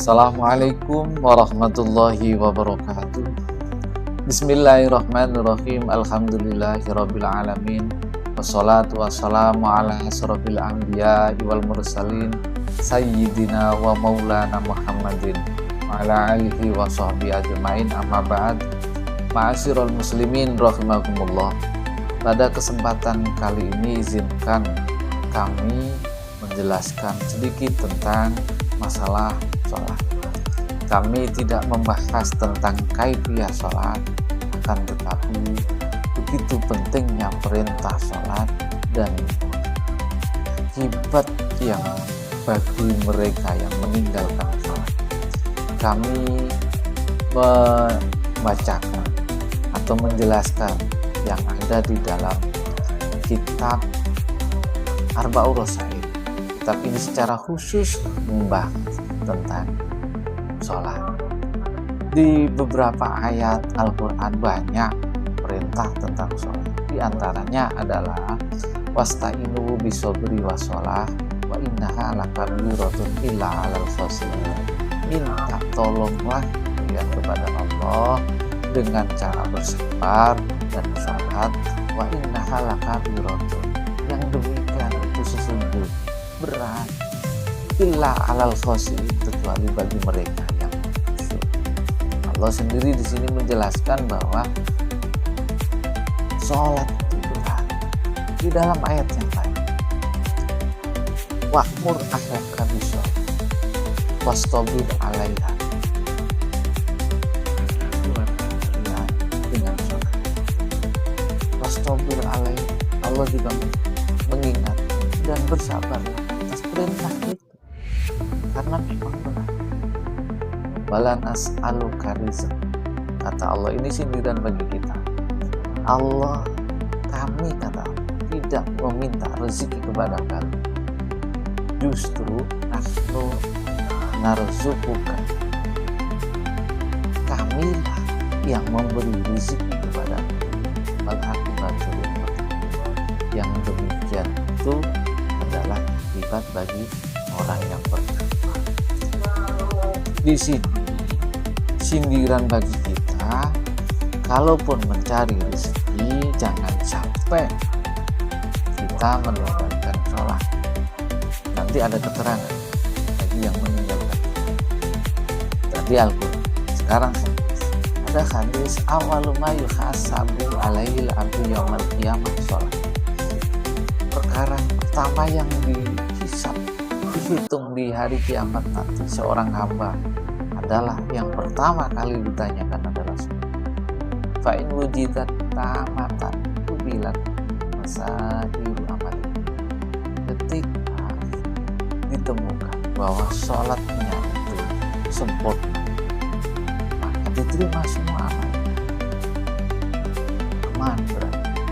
Assalamualaikum warahmatullahi wabarakatuh. Bismillahirrahmanirrahim. Alhamdulillahirabbil alamin. Wassalatu wassalamu ala asrofil anbiya wal mursalin sayyidina wa maulana Muhammadin wa ala alihi wa sahbihi ajmain, amma ba'd. Ma'asyiral muslimin rahimakumullah. Pada kesempatan kali ini izinkan kami menjelaskan sedikit tentang masalah sholat. Kami tidak membahas tentang kaifiyah sholat, akan tetapi begitu pentingnya perintah sholat dan akibat yang bagi mereka yang meninggalkan sholat. Kami membacakan atau menjelaskan yang ada di dalam kitab Arba'ur Rasail. Kitab ini secara khusus membahas tentang sholat. Di beberapa ayat Al-Quran banyak perintah tentang sholat. Di antaranya adalah wasta'inu bisobri washolah wa innaha lakabiratun illa 'alal khashiyin. Minta tolonglah kalian kepada Allah dengan cara bersabar dan sholat. Wa innaha lakabiratun, yang demikian itu sesungguhnya berat, illa 'alal khashiyin, kecuali bagi mereka yang khusyuk. Allah sendiri di sini menjelaskan bahwa sholat itu berat. Di dalam ayat yang lain, wa'mur ahlaka bis-shalah wastabir 'alaiha, dengan sholat. Wastabir 'alaiha, Allah juga mengingat dan bersabarlah atas perintah itu, karena memang berat. Wala nas'aluka rizq, kata Allah, ini sindiran bagi kita. Allah, kami, kata Allah, tidak meminta rezeki kepada kami, justru nahnu narzuquka, kamilah yang memberi rezeki kepada wal aqibatu lil muttaqin, yang demikian itu adalah akibat bagi orang yang bertakwa. Di sini sindiran bagi kita, kalaupun mencari rezeki jangan sampai kita meninggalkan sholat. Nanti ada keterangan bagi yang meninggalkan. Tadi Al-Quran, sekarang ada hadis awalu ma yuhasabu alaihil abdu yaumal qiyamah sholat. Perkara pertama yang dihitung di hari kiamat nanti seorang hamba adalah, yang pertama kali ditanyakan adalah sholat. Fa'in wujidat tamatan kubilat masairu amali, ketika ditemukan bahwa sholatnya itu sempurna, maka diterima semua amalnya, aman berarti.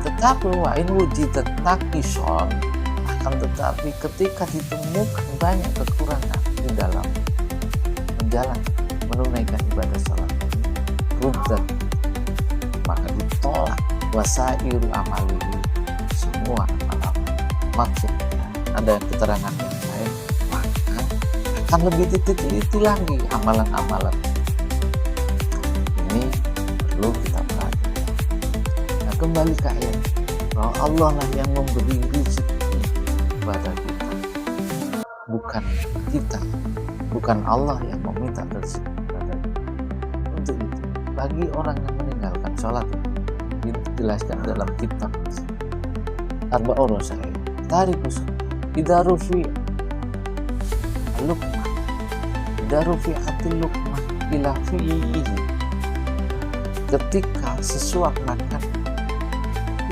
Tetapi wa'in wujidat nakison, akan tetapi ketika ditemukan banyak kekurangan di dalam menunaikan ibadah salat ini, ruddat, maka ditolak wasairu amalihi, semua amal. Maksudnya ada keterangan yang lain, maka akan lebih diteliti lagi amalan-amalan. Ini perlu kita perhatikan. Nah, kembali ke ayat, bahwa Allah lah yang memberi rezeki kepada kita, bukan kita, bukan Allah yang meminta rezeki kepada kita. Untuk itu, bagi orang yang meninggalkan sholat, dijelaskan dalam kitab Arba'ur Rasail, tarikus idza rufi'atil luqmah ila fihi, ketika sesuap makan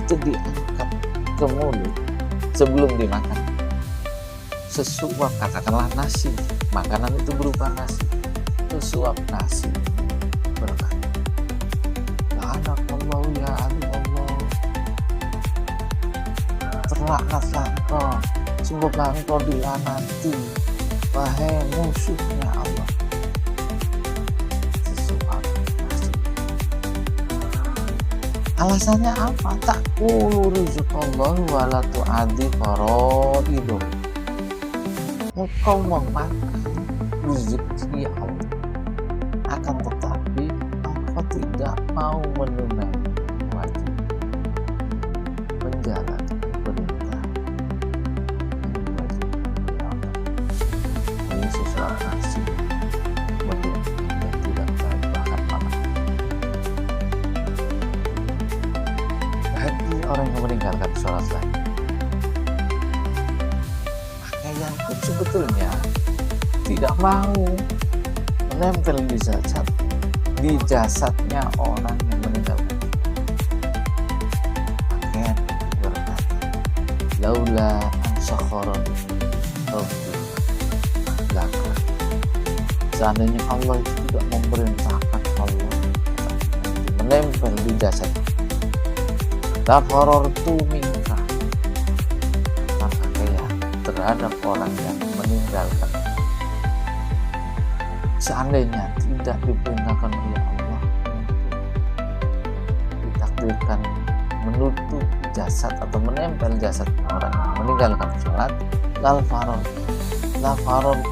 itu diangkat ke mulut sebelum dimakan. Sesuap, katakanlah nasi, makanan itu berupa nasi, sesuap nasi, berkata, la'anakallahu ya Allah, terlaknatlah engkau, semoga engkau dilaknati, wahai musuhnya Allah. Sesuap nasi. Alasannya apa? Ta'kulu rizqallahu wa la tu'addi faraidahu, engkau memakan rezeki Allah, akan tetapi engkau tidak mau menunaikan wajib, menjalankan perintah yang wajib Allah. Ini sesuatu nasib yang tidak baik, bahkan malah bagi orang yang meninggalkan sholat lagi. Maka yang sebetulnya tidak mau menempel di jasadnya orang yang meninggalkan. Makanya berkata, laula ansakharon rabbi laka. Seandainya Allah itu tidak memerintahkan Allah menempel di jasad, la farartu minka, maka kayak terhadap orang yang meninggalkan. Seandainya tidak diperintahkan oleh Allah ditakdirkan menutup jasad atau menempel jasad orang yang meninggalkan sholat, la faror,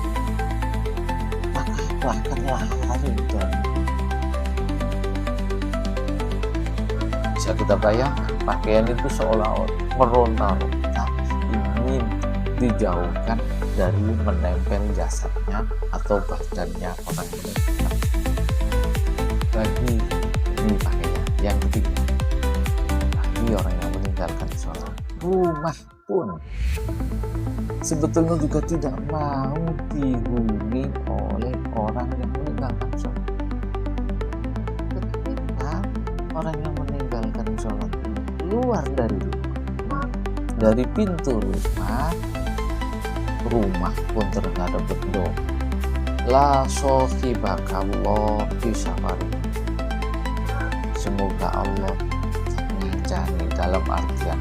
maka bahkan lari dari. Bisa kita bayangkan pakaian itu seolah-olah meronta-ronta ingin dijauhkan dari menempel jasadnya atau badannya orang yang meninggal. Bagi ini pakaian yang ketiga, bagi orang yang meninggalkan sholat, rumah pun sebetulnya juga tidak mau dihuni oleh orang yang meninggalkan sholat. Ketika orang yang meninggalkan sholat keluar dari rumah, dari pintu rumah pun terkadang berdoa, la sohibakallah fi safari, semoga Allah mengancani, dalam artian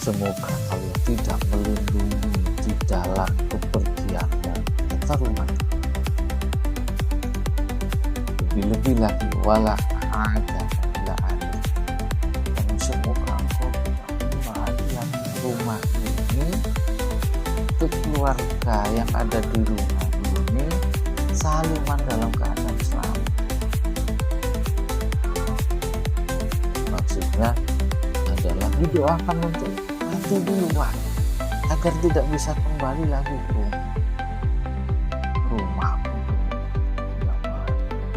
semoga Allah tidak melindungi di dalam kepergianmu ke rumah. Lebih-lebih lagi wala ada ila ada, dan semoga engkau tidak rumah ini ke keluarga yang ada di rumah ini saliman dalam keadaan selamat. Maksudnya adalah didoakan untuk mati duluan agar tidak bisa kembali lagi ke rumah.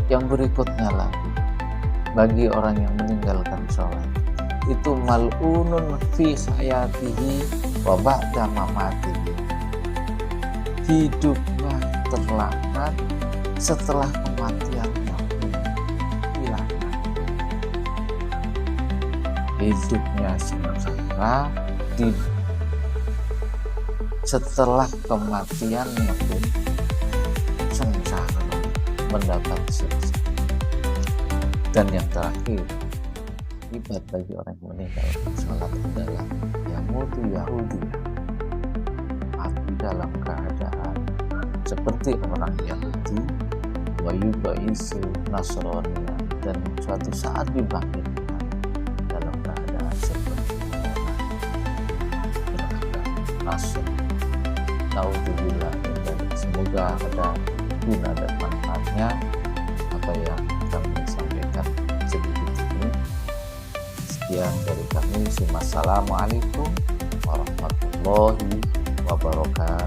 Yang berikutnya lagi, bagi orang yang meninggalkan sholat itu mal'unun fi hayatihi wa ba'da mamatihi, hidupnya terlaknat setelah kematiannya pun dilaknat. Hidupnya sengsara setelah kematiannya pun sengsara, mendapat siksa. Dan yang terakhir, akibat bagi orang yang meninggalkan sholat adalah yamutu Yahudiyah, mati dalam keadaan seperti orang Yahudi, wa yubaisu Nasraniyah, dan suatu saat dibangkitkan dalam keadaan seperti orang Nasrani. Naudzubillah, semoga ada guna dan manfaatnya apa yang kami sampaikan sedikit ini. Sekian dari kami. Assalamualaikum warahmatullahi wabarakatuh.